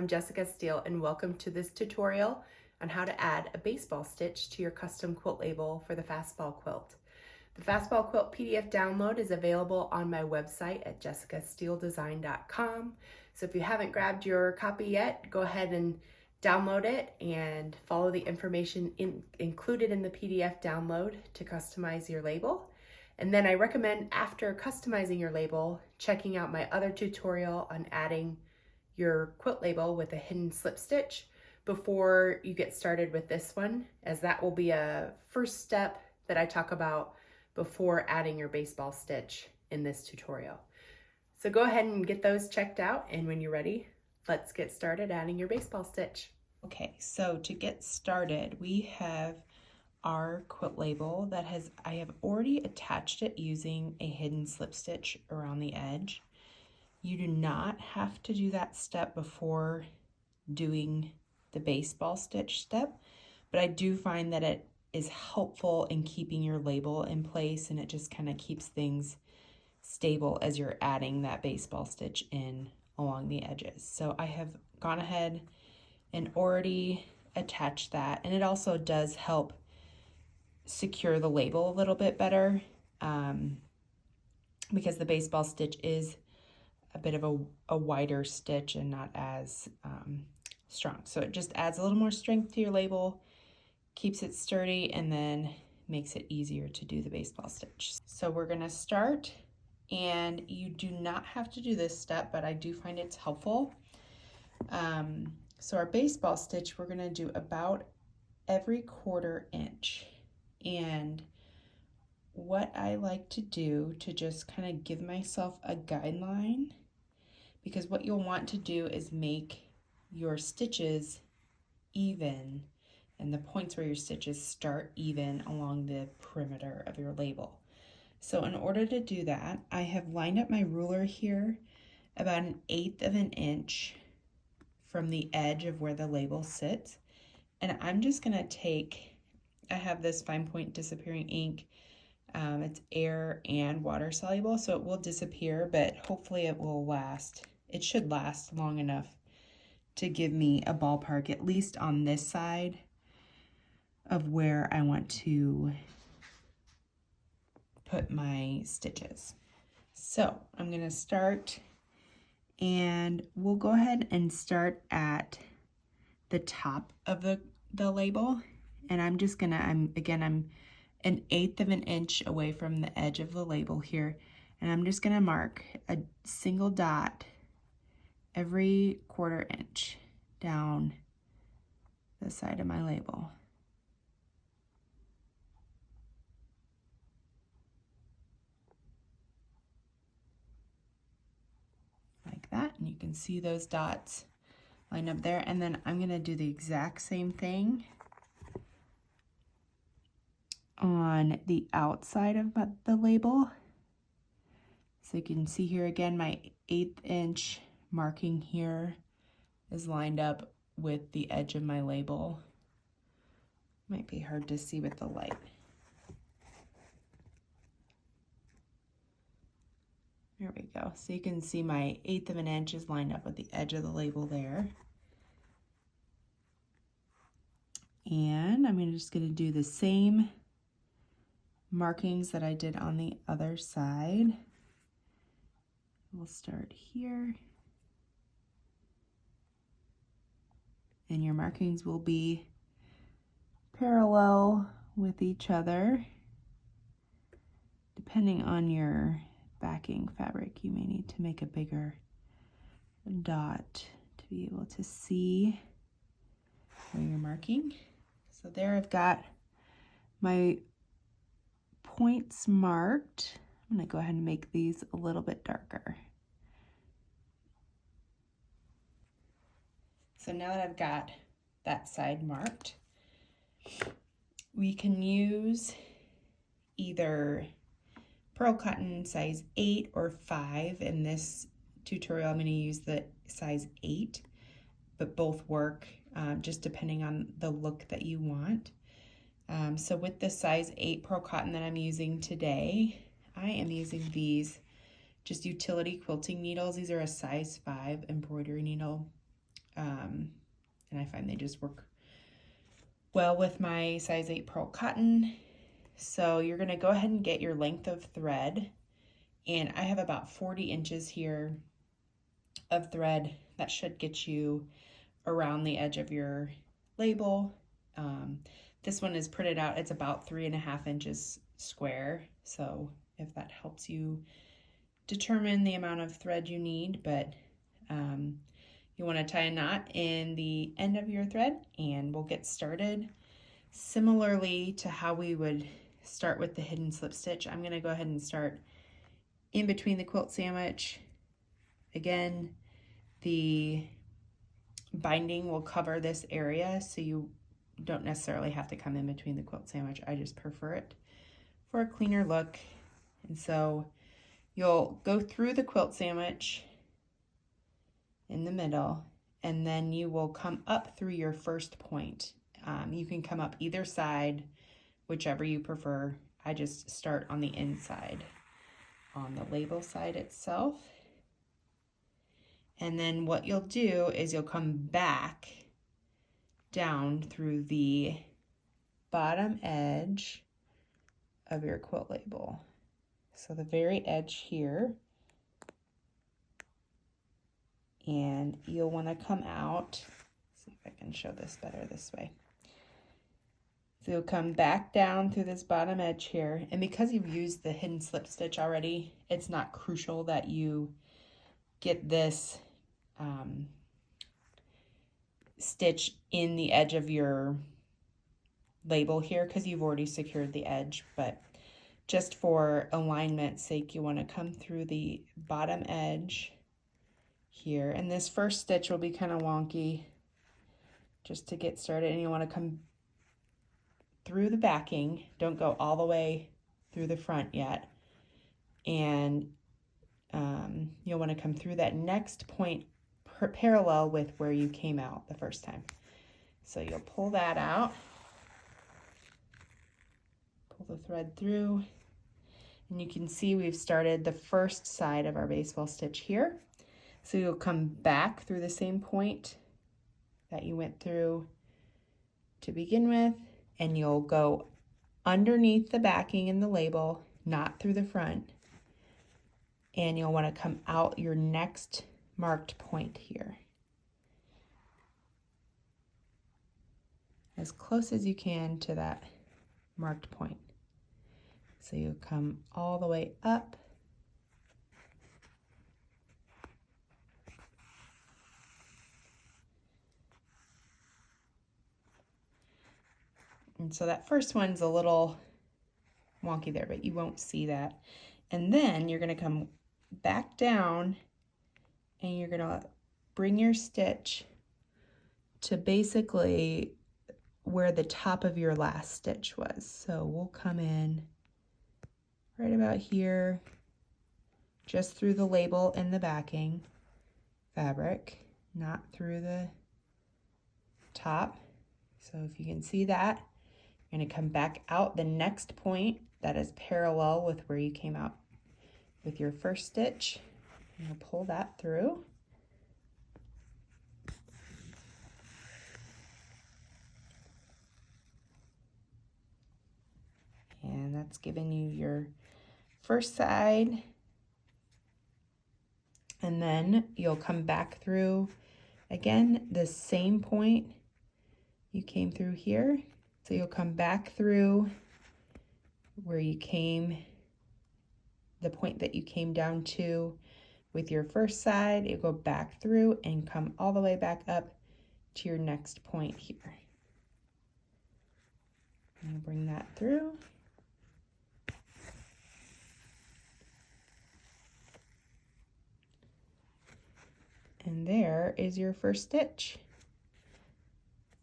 I'm Jessica Steele and welcome to this tutorial on how to add a baseball stitch to your custom quilt label for the Fastball Quilt. The Fastball Quilt PDF download is available on my website at jessicasteeledesign.com. So if you haven't grabbed your copy yet, go ahead and download it and follow the information included in the PDF download to customize your label. And then I recommend, after customizing your label, checking out my other tutorial on adding your quilt label with a hidden slip stitch before you get started with this one, as that will be a first step that I talk about before adding your baseball stitch in this tutorial. So go ahead and get those checked out, and when you're ready, let's get started adding your baseball stitch. Okay, so to get started, we have our quilt label that I have already attached it using a hidden slip stitch around the edge. You do not have to do that step before doing the baseball stitch step, but I do find that it is helpful in keeping your label in place, and it just kind of keeps things stable as you're adding that baseball stitch in along the edges. So I have gone ahead and already attached that, and it also does help secure the label a little bit better because the baseball stitch is a bit of a wider stitch and not as strong. So it just adds a little more strength to your label, keeps it sturdy, and then makes it easier to do the baseball stitch. So we're gonna start, and you do not have to do this step, but I do find it's helpful. So our baseball stitch, we're gonna do about every 1/4 inch. And what I like to do to just kind of give myself a guideline, because what you'll want to do is make your stitches even and the points where your stitches start even along the perimeter of your label. So in order to do that, I have lined up my ruler here about 1/8 of an inch from the edge of where the label sits. And I'm just gonna I have this fine point disappearing ink. It's air and water soluble, so it will disappear, but hopefully it will last. It should last long enough to give me a ballpark, at least on this side of where I want to put my stitches. So I'm gonna start, and we'll go ahead and start at the top of the label. And I'm 1/8 of an inch away from the edge of the label here. And I'm just gonna mark a single dot every 1/4 inch down the side of my label. Like that, and you can see those dots line up there. And then I'm gonna do the exact same thing on the outside of the label. So you can see here again, my 1/8 inch marking here is lined up with the edge of my label. Might be hard to see with the light. There we go. So you can see my 1/8 of an inch is lined up with the edge of the label there. And I'm just gonna do the same markings that I did on the other side. We'll start here. And your markings will be parallel with each other. Depending on your backing fabric, you may need to make a bigger dot to be able to see where you're marking. So there I've got my points marked. I'm gonna go ahead and make these a little bit darker. So now that I've got that side marked, we can use either pearl cotton size 8 or 5. In this tutorial, I'm gonna use the size 8, but both work, just depending on the look that you want. So with the size 8 pearl cotton that I'm using today, I am using these just utility quilting needles. These are a size 5 embroidery needle. and I find they just work well with my size 8 pearl cotton. So you're going to go ahead and get your length of thread, and I have about 40 inches here of thread. That should get you around the edge of your label. This one is printed out, it's about 3.5 inches square, so if that helps you determine the amount of thread you need, but you want to tie a knot in the end of your thread, and we'll get started. Similarly to how we would start with the hidden slip stitch, I'm going to go ahead and start in between the quilt sandwich. Again, the binding will cover this area, so you don't necessarily have to come in between the quilt sandwich. I just prefer it for a cleaner look. And so you'll go through the quilt sandwich in the middle, and then you will come up through your first point. You can come up either side, whichever you prefer. I just start on the inside, on the label side itself. And then what you'll do is you'll come back down through the bottom edge of your quilt label. So the very edge here. And you'll want to come out, see if I can show this better this way. So you'll come back down through this bottom edge here, and because you've used the hidden slip stitch already, it's not crucial that you get this stitch in the edge of your label here because you've already secured the edge, but just for alignment's sake, you want to come through the bottom edge here, and this first stitch will be kind of wonky just to get started, and you want to come through the backing. Don't go all the way through the front yet, and you'll want to come through that next point parallel with where you came out the first time. So you'll pull that out, pull the thread through, and you can see we've started the first side of our baseball stitch here. So you'll come back through the same point that you went through to begin with, and you'll go underneath the backing in the label, not through the front, and you'll want to come out your next marked point here. As close as you can to that marked point. So you'll come all the way up. And so that first one's a little wonky there, but you won't see that. And then you're going to come back down, and you're going to bring your stitch to basically where the top of your last stitch was. So we'll come in right about here, just through the label and the backing fabric, not through the top. So if you can see that, you're going to come back out the next point that is parallel with where you came out with your first stitch. You'll pull that through. And that's giving you your first side. And then you'll come back through, again, the same point you came through here. So you'll come back through where you came, the point that you came down to with your first side. You go back through and come all the way back up to your next point here. And you'll bring that through. And there is your first stitch.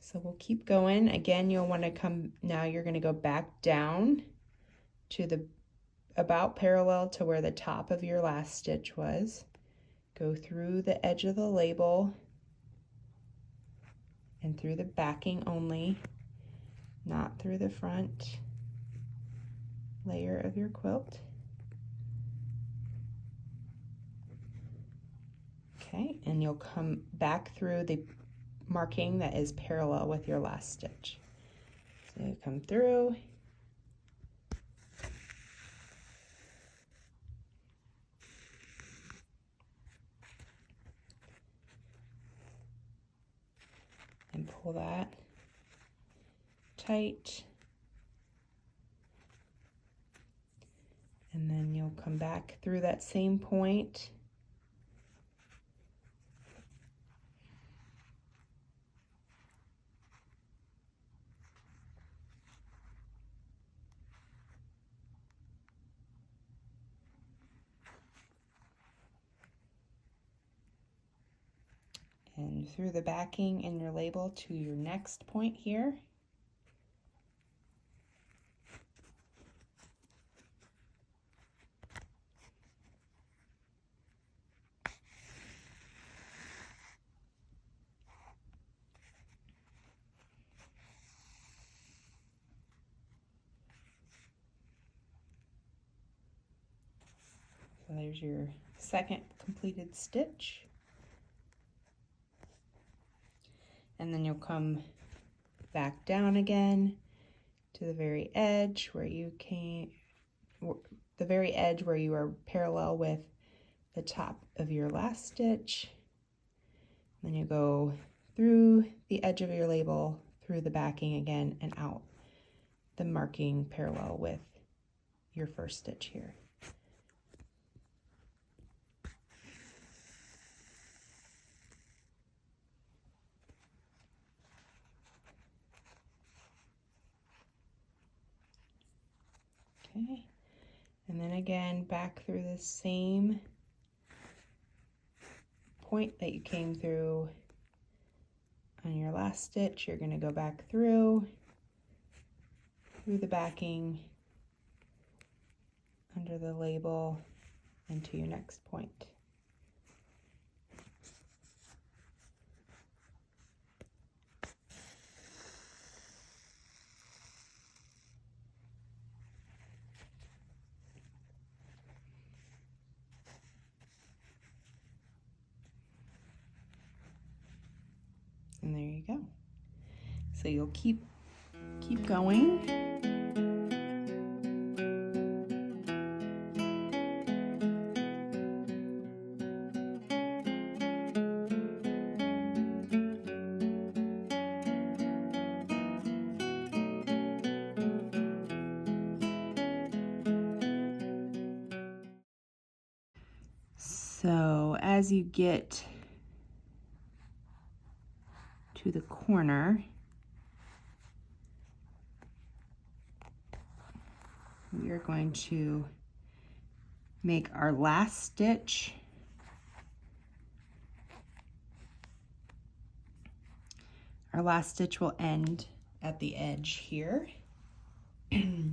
So we'll keep going. Again, you'll want to come, now you're going to go back down to the about parallel to where the top of your last stitch was. Go through the edge of the label and through the backing only, not through the front layer of your quilt. Okay, and you'll come back through the marking that is parallel with your last stitch. So you come through, and pull that tight, and then you'll come back through that same point, and through the backing in your label to your next point here. So there's your second completed stitch. And then you'll come back down again to the very edge where you came, the very edge where you are parallel with the top of your last stitch. Then you go through the edge of your label, through the backing again, and out the marking parallel with your first stitch here. Okay, and then again back through the same point that you came through on your last stitch. You're going to go back through the backing, under the label, and to your next point. And there you go. So you'll keep going. So as you get to the corner, we are going to make our last stitch. Our last stitch will end at the edge here.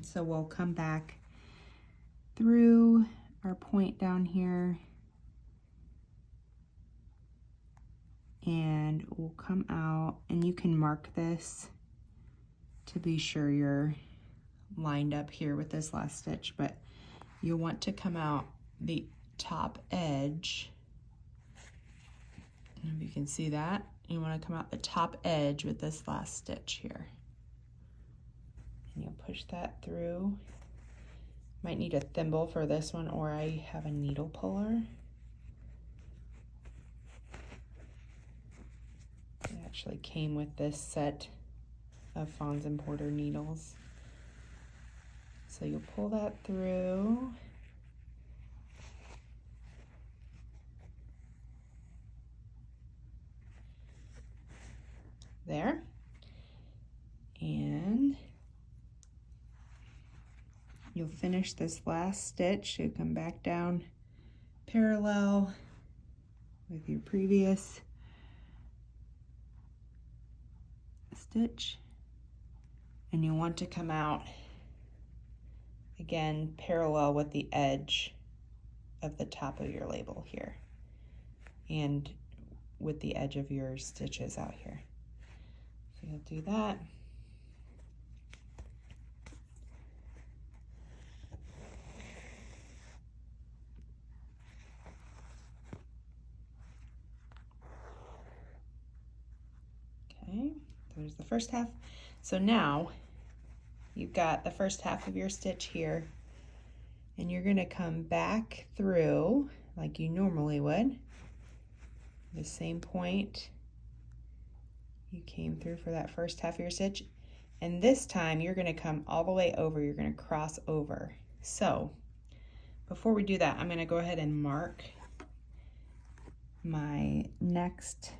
So we'll come back through our point down here, and we'll come out, and you can mark this to be sure you're lined up here with this last stitch, but you'll want to come out the top edge. If you can see that, you want to come out the top edge with this last stitch here. And you'll push that through. Might need a thimble for this one, or I have a needle puller. It actually came with this set of Fons and Porter needles. So you'll pull that through. There. And you'll finish this last stitch. So come back down parallel with your previous stitch, and you want to come out again parallel with the edge of the top of your label here and with the edge of your stitches out here. So you'll do that. there's the first half. So now you've got the first half of your stitch here, and you're gonna come back through like you normally would, the same point you came through for that first half of your stitch. And this time you're gonna come all the way over, you're gonna cross over. So before we do that, I'm gonna go ahead and mark my next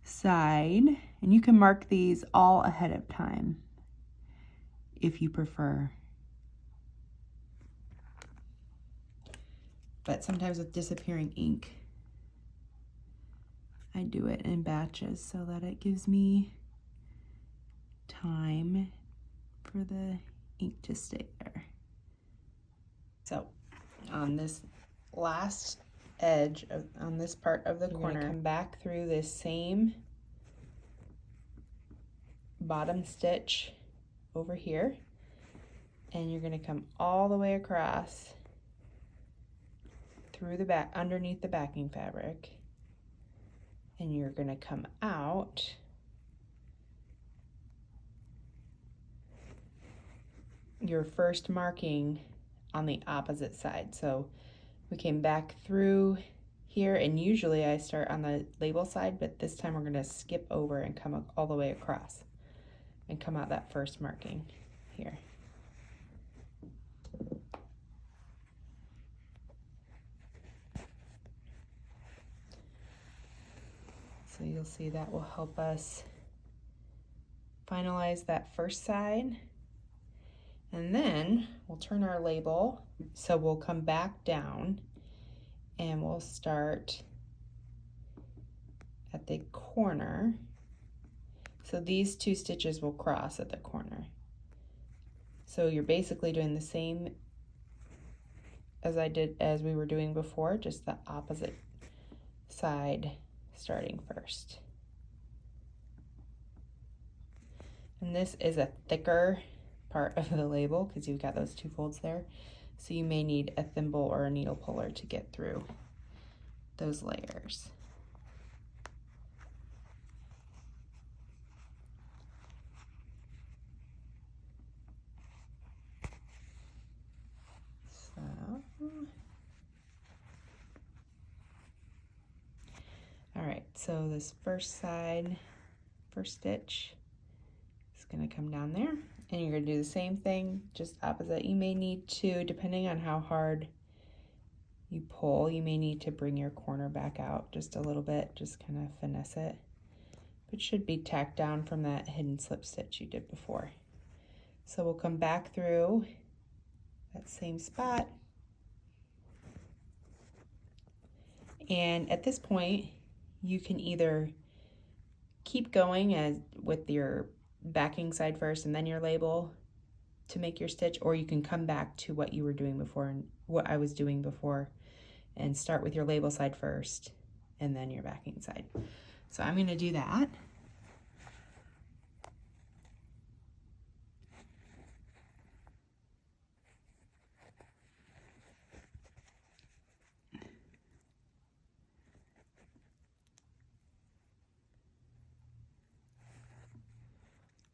side, and you can mark these all ahead of time if you prefer. But sometimes with disappearing ink, I do it in batches so that it gives me time for the ink to stay there. So on this last edge on this part of the corner, come back through this same bottom stitch over here, and you're going to come all the way across through the back, underneath the backing fabric, and you're going to come out your first marking on the opposite side. So we came back through here, and usually I start on the label side, but this time we're going to skip over and come all the way across and come out that first marking here. So you'll see that will help us finalize that first side. And then we'll turn our label. So we'll come back down and we'll start at the corner. So these two stitches will cross at the corner. So you're basically doing the same as we were doing before, just the opposite side starting first. And this is a thicker part of the label because you've got those two folds there. So you may need a thimble or a needle puller to get through those layers. So, all right, so this first side, first stitch is going to come down there, and you're going to do the same thing, just opposite. You may need to, depending on how hard you pull, you may need to bring your corner back out just a little bit, just kind of finesse it. But it should be tacked down from that hidden slip stitch you did before. So we'll come back through that same spot. And at this point, you can either keep going as with your backing side first and then your label to make your stitch, or you can come back to what you were doing before and what I was doing before and start with your label side first and then your backing side. So I'm going to do that.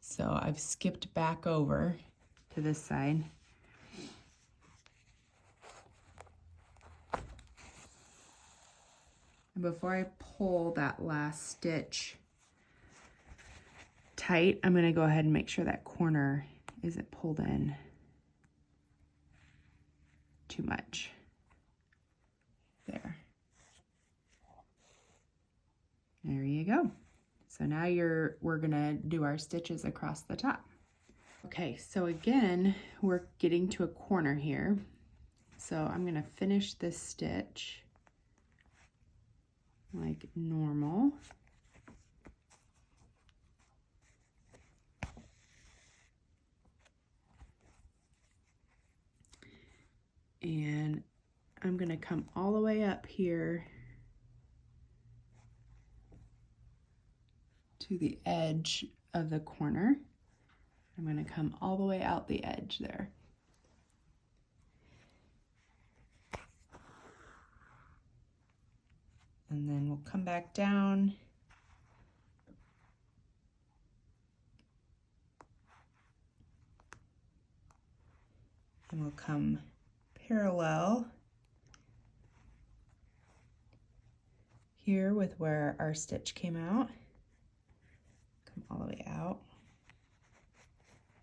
So I've skipped back over to this side. And before I pull that last stitch tight, I'm going to go ahead and make sure that corner isn't pulled in too much. There. There you go. So now we're gonna do our stitches across the top. Okay, so again, we're getting to a corner here. So I'm gonna finish this stitch like normal. And I'm gonna come all the way up here to the edge of the corner. I'm going to come all the way out the edge there. And then we'll come back down come parallel here with where our stitch came out. Come all the way out.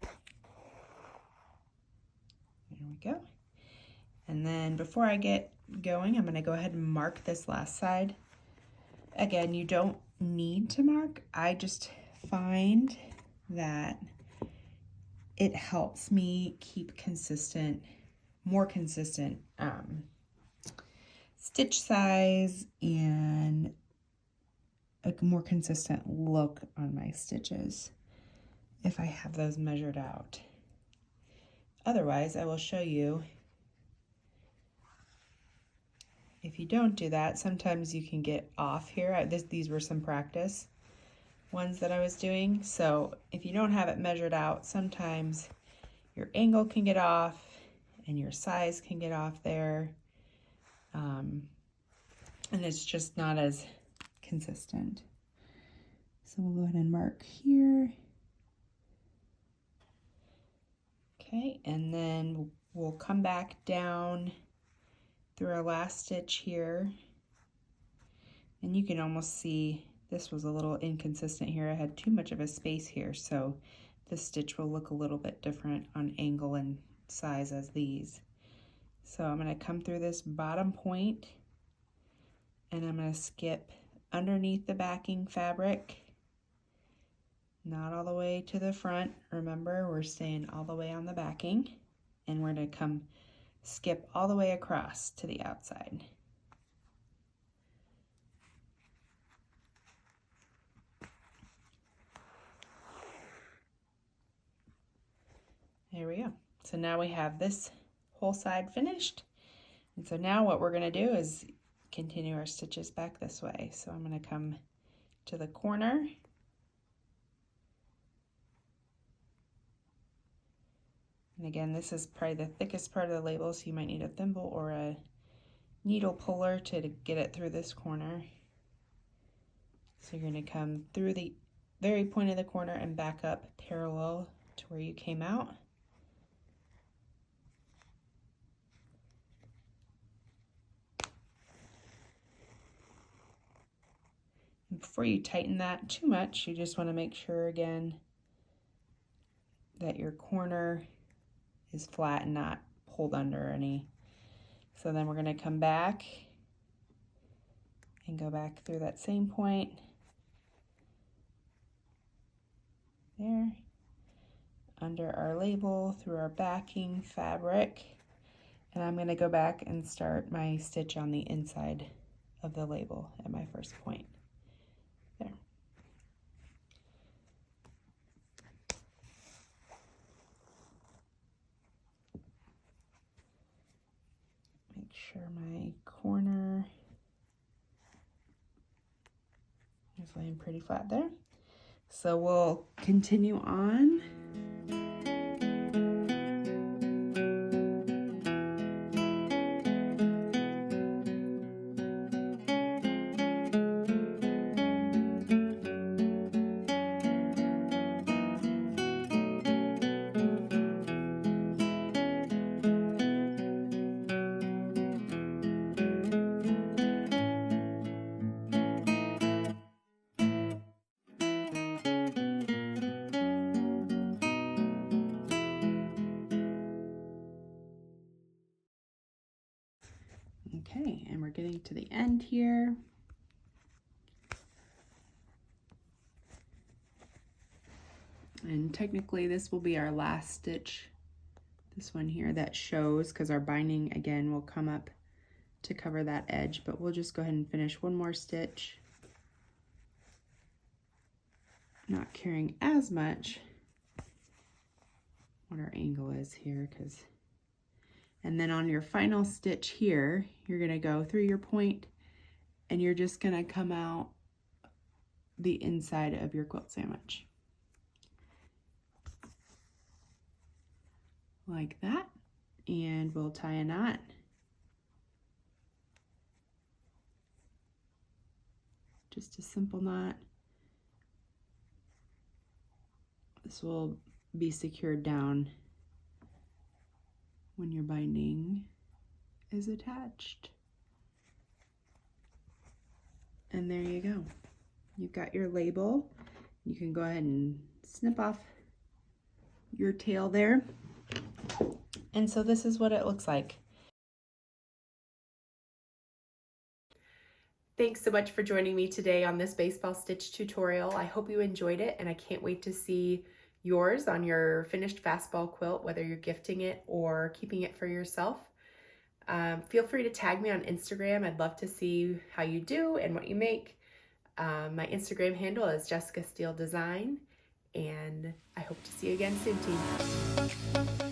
There we go. And then before I get going, I'm going to go ahead and mark this last side. Again, you don't need to mark. I just find that it helps me keep more consistent stitch size and a more consistent look on my stitches if I have those measured out. Otherwise, I will show you. If you don't do that, sometimes you can get off here. These were some practice ones that I was doing. So if you don't have it measured out, sometimes your angle can get off and your size can get off there. And it's just not as consistent. So we'll go ahead and mark here. Okay, and then we'll come back down through our last stitch here. And you can almost see this was a little inconsistent here. I had too much of a space here, so this stitch will look a little bit different on angle and size as these. So I'm going to come through this bottom point and I'm going to skip underneath the backing fabric, not all the way to the front. Remember, we're staying all the way on the backing, and we're going to come skip all the way across to the outside. There we go. So now we have this whole side finished. And so now what we're going to do is continue our stitches back this way. So I'm going to come to the corner. And again, this is probably the thickest part of the label, so you might need a thimble or a needle puller to get it through this corner. So you're going to come through the very point of the corner and back up parallel to where you came out. And before you tighten that too much, you just want to make sure again that your corner is flat and not pulled under any. So then we're going to come back and go back through that same point there, under our label, through our backing fabric, and I'm going to go back and start my stitch on the inside of the label at my first point. There. Make sure my corner is laying pretty flat there. So we'll continue on. Okay, and we're getting to the end here. And technically this will be our last stitch, this one here that shows, because our binding again will come up to cover that edge, but we'll just go ahead and finish one more stitch. Not caring as much what our angle is here, and then on your final stitch here, you're going to go through your point and you're just going to come out the inside of your quilt sandwich. Like that. And we'll tie a knot. Just a simple knot. This will be secured down when your binding is attached. And there you go. You've got your label. You can go ahead and snip off your tail there. And so this is what it looks like. Thanks so much for joining me today on this baseball stitch tutorial. I hope you enjoyed it, and I can't wait to see yours on your finished fastball quilt, whether you're gifting it or keeping it for yourself. Feel free to tag me on Instagram. I'd love to see how you do and what you make. My Instagram handle is Jessica Steele Design, and I hope to see you again soon, team.